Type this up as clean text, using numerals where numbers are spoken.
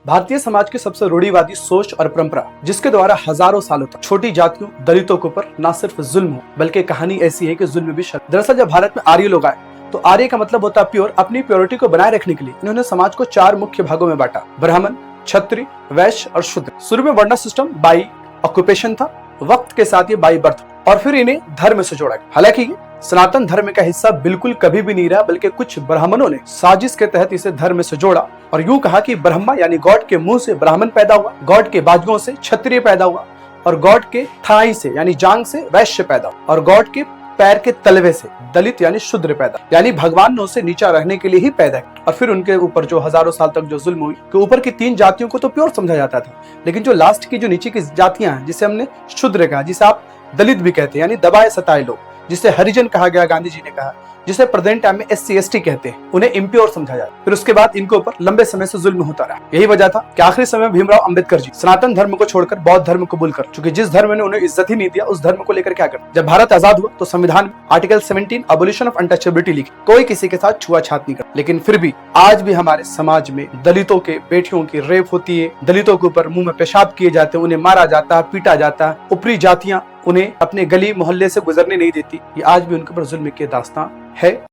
भारतीय समाज की सबसे रूढ़िवादी सोच और परंपरा, जिसके द्वारा हजारों सालों तक छोटी जातियों, दलितों के ऊपर न सिर्फ जुल्म हो बल्कि कहानी ऐसी है कि जुल्म भी शर्म। दरअसल जब भारत में आर्य लोग आए तो आर्य का मतलब होता है प्योर। अपनी प्योरिटी को बनाए रखने के लिए इन्होंने समाज को 4 मुख्य भागों में बांटा: ब्राह्मण, क्षत्रिय, वैश्य और शूद्र। शुरू में वर्ण सिस्टम बाई ऑक्यूपेशन था, वक्त के साथ ये बाई बर्थ, और फिर इन्हें धर्म से जोड़ा गया। हालांकि सनातन धर्म का हिस्सा बिल्कुल कभी भी नहीं रहा, बल्कि कुछ ब्राह्मणों ने साजिश के तहत इसे धर्म से जोड़ा और यूं कहा कि ब्रह्मा यानी गॉड के मुंह से ब्राह्मण पैदा हुआ, गॉड के बाजुओं से क्षत्रिय पैदा हुआ, और गॉड के थाई से यानी जांग से वैश्य पैदा हुआ, और गॉड के पैर के तलवे से दलित यानी शूद्र पैदा। यानी भगवान ने उसे नीचा रहने के लिए ही पैदा किया। और फिर उनके ऊपर जो हजारों साल तक जो जुल्म हुई कि ऊपर की 3 जातियों को तो प्योर समझा जाता था, लेकिन जो लास्ट की जो नीचे की जातियां हैं, जिसे हमने शूद्र कहा, जिसे आप दलित भी कहते हैं यानी दबाए सताए लोग, जिसे हरिजन कहा गया, गांधी जी ने कहा, जिसे प्रेजेंट टाइम में SC ST कहते हैं, उन्हें इम्प्योर समझा जाए। फिर उसके बाद इनके ऊपर लंबे समय से जुल्म होता रहा। यही वजह था कि आखिरी समय में भीमराव अंबेडकर जी सनातन धर्म को छोड़कर बौद्ध धर्म कबूल कर चुके। जिस धर्म ने उन्हें इज्जत ही नहीं दिया, उस धर्म को लेकर क्या कर। जब भारत आजाद हुआ तो संविधान में आर्टिकल 17 अबोलिशन ऑफ अनटचेबिलिटी लिखी, कोई किसी के साथ छुआछात नहीं कर। लेकिन फिर भी आज भी हमारे समाज में दलितों के बेटियों की रेप होती है, दलितों के ऊपर मुंह में पेशाब किए जाते हैं, उन्हें मारा जाता है, पीटा जाता है। ऊपरी जातियां उन्हें अपने गली मोहल्ले से गुजरने नहीं देती। ये आज भी उनके ऊपर जुल्म की दास्तां है।